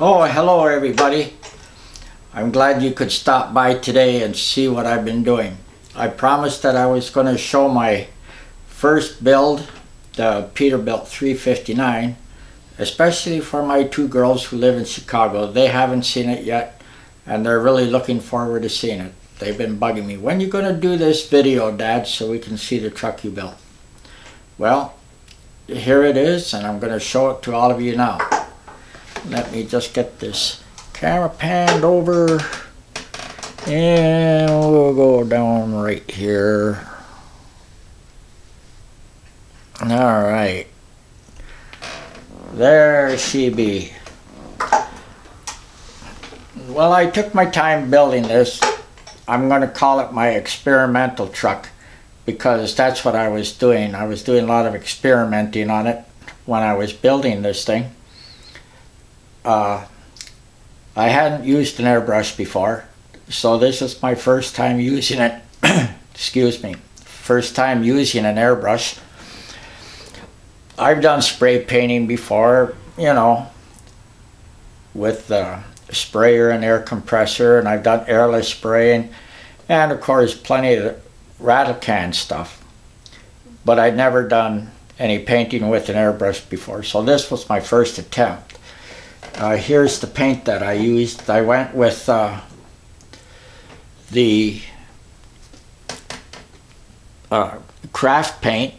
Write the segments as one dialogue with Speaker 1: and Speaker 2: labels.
Speaker 1: Oh, hello everybody. I'm glad you could stop by today and see what I've been doing. I promised that I was going to show my first build, the Peterbilt 359, especially for my two girls who live in Chicago. They haven't seen it yet and they're really looking forward to seeing it. They've been bugging me, when are you going to do this video, Dad, so we can see the truck you built? Well, here it is, and I'm going to show it to all of you now. Let me just get this camera panned over, and we'll go down right here. Alright, there she be. Well, I took my time building this. I'm going to call it my experimental truck, because that's what I was doing. I was doing a lot of experimenting on it when I was building this thing. I hadn't used an airbrush before, so this is my first time using it. Excuse me, first time using an airbrush. I've done spray painting before, you know, with a sprayer and air compressor, and I've done airless spraying, and of course plenty of rattle can stuff, but I'd never done any painting with an airbrush before, so this was my first attempt. Here's the paint that I used. I went with the craft paint.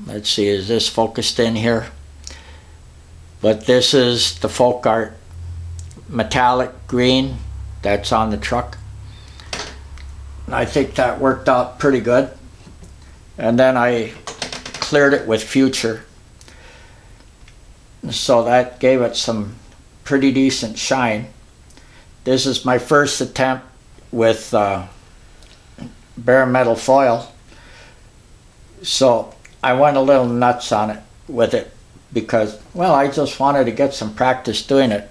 Speaker 1: Let's see, is this focused in here? But this is the Folk Art metallic green that's on the truck. I think that worked out pretty good. And then I cleared it with Future, so that gave it some pretty decent shine. This is my first attempt with bare metal foil, so I went a little nuts on it with it because, well, I just wanted to get some practice doing it.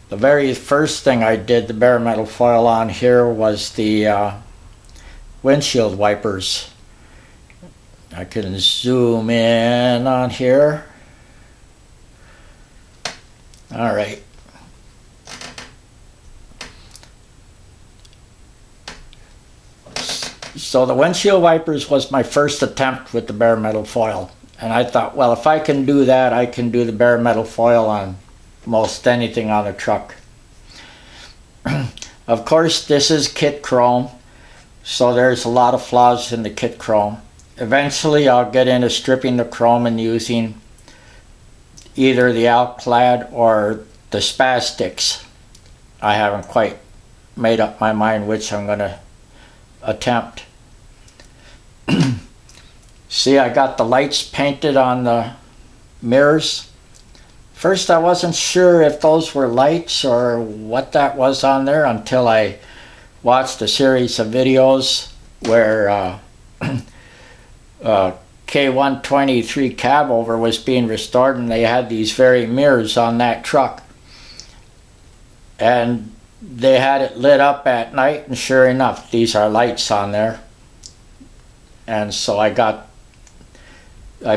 Speaker 1: The very first thing I did the bare metal foil on here was the windshield wipers. I can zoom in on here. All right. So the windshield wipers was my first attempt with the bare metal foil. And I thought, well, if I can do that, I can do the bare metal foil on most anything on the truck. Of course, this is kit chrome, so there's a lot of flaws in the kit chrome. Eventually, I'll get into stripping the chrome and using either the Alclad or the Spastics. I haven't quite made up my mind which I'm going to attempt. See, I got the lights painted on the mirrors. First, I wasn't sure if those were lights or what that was on there until I watched a series of videos where K123 Cabover was being restored, and they had these very mirrors on that truck, and they had it lit up at night, and sure enough, these are lights on there. And so I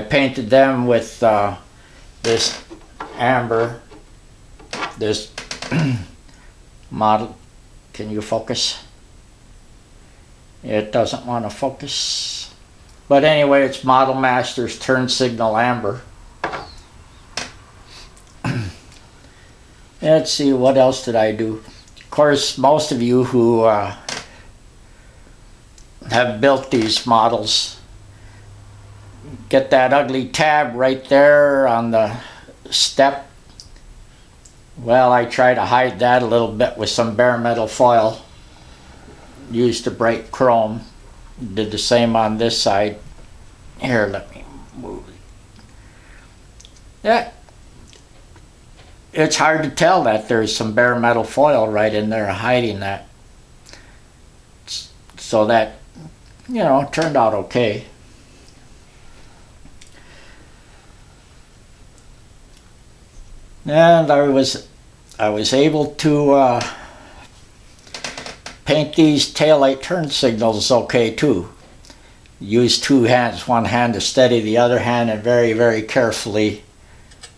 Speaker 1: painted them with this amber, this model. Can you focus? It doesn't want to focus. But anyway, it's Model Masters Turn Signal Amber. Let's see, what else did I do? Of course, most of you who have built these models get that ugly tab right there on the step. Well, I try to hide that a little bit with some bare metal foil. Used the bright chrome. Did the same on this side. Here, let me move it. Yeah, it's hard to tell that there's some bare metal foil right in there hiding that. So that, you know, turned out okay. And I was able to paint these taillight turn signals okay too. Use two hands, one hand to steady the other hand, and very, very carefully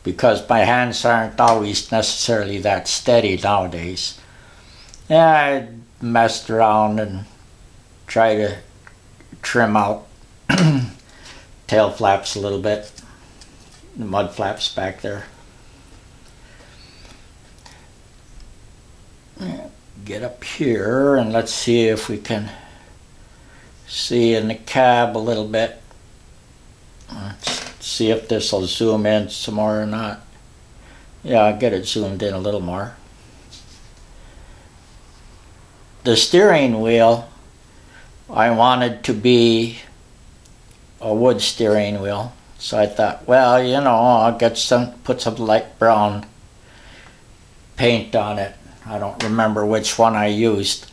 Speaker 1: because my hands aren't always necessarily that steady nowadays. Yeah, I messed around and tried to trim out tail flaps a little bit, the mud flaps back there. Get up here and let's see if we can see in the cab a little bit. Let's see if this will zoom in some more or not. Yeah, I'll get it zoomed in a little more. The steering wheel, I wanted to be a wood steering wheel. So I thought, well, you know, I'll get put some light brown paint on it. I don't remember which one I used.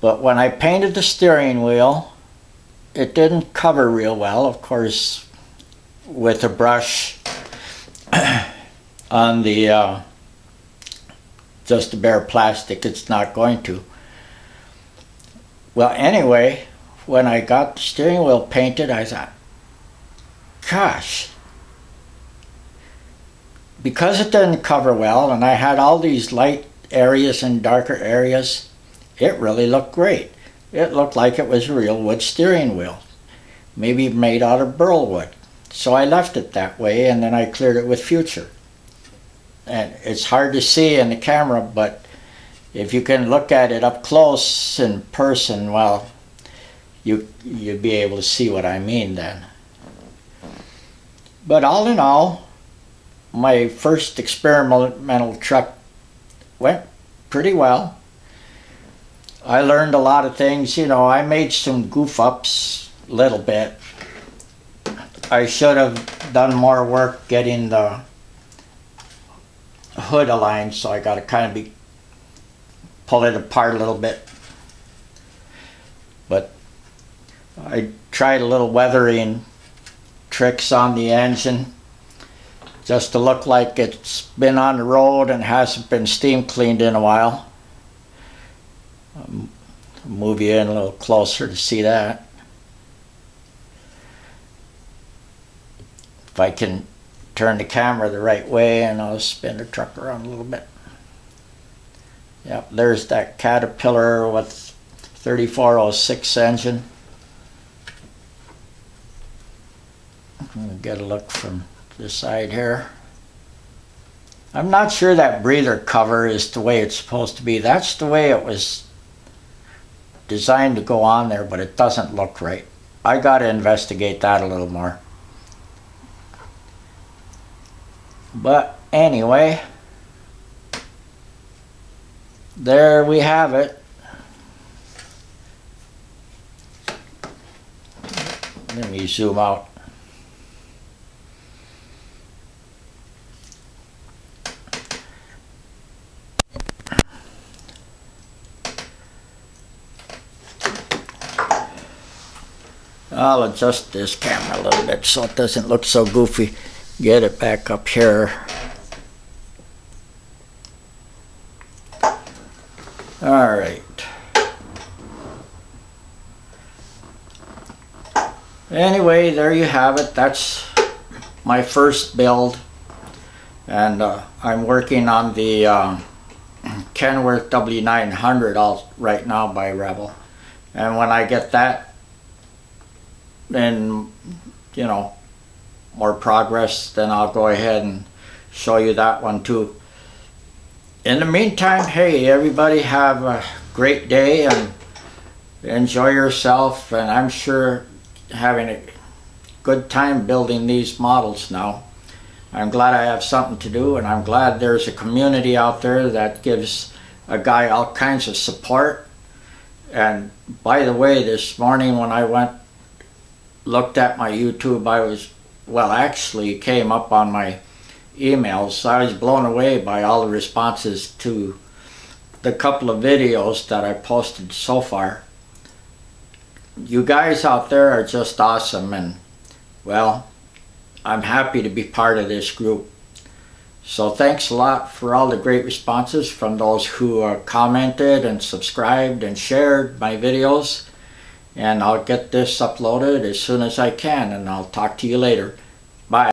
Speaker 1: But when I painted the steering wheel, it didn't cover real well. Of course, with a brush on the just a bare plastic, it's not going to. Well, anyway, when I got the steering wheel painted, I thought, gosh, because it didn't cover well and I had all these light areas and darker areas, it really looked great. It looked like it was a real wood steering wheel, maybe made out of burl wood. So I left it that way, and then I cleared it with Future. And it's hard to see in the camera, but if you can look at it up close in person, well, you'd be able to see what I mean then. But all in all, my first experimental truck went pretty well. I learned a lot of things. You know, I made some goof ups a little bit. I should have done more work getting the hood aligned, so I got to kind of pull it apart a little bit. But I tried a little weathering tricks on the engine just to look like it's been on the road and hasn't been steam cleaned in a while. I'll move you in a little closer to see that. If I can turn the camera the right way, and I'll spin the truck around a little bit. Yep, there's that Caterpillar with 3406 engine. Get a look from this side here. I'm not sure that breather cover is the way it's supposed to be. That's the way it was designed to go on there, but it doesn't look right. I got to investigate that a little more. But anyway, there we have it. Let me zoom out. I'll adjust this camera a little bit so it doesn't look so goofy. Get it back up here. All right. Anyway, there you have it. That's my first build, and I'm working on the Kenworth W900 right now by Rebel, and when I get that in, you know, more progress, then I'll go ahead and show you that one too. In the meantime, hey, everybody have a great day and enjoy yourself, and I'm sure having a good time building these models now. I'm glad I have something to do, and I'm glad there's a community out there that gives a guy all kinds of support. And by the way, this morning when I looked at my YouTube, actually came up on my emails. I was blown away by all the responses to the couple of videos that I posted so far. You guys out there are just awesome, and well, I'm happy to be part of this group. So thanks a lot for all the great responses from those who commented and subscribed and shared my videos. And I'll get this uploaded as soon as I can, and I'll talk to you later.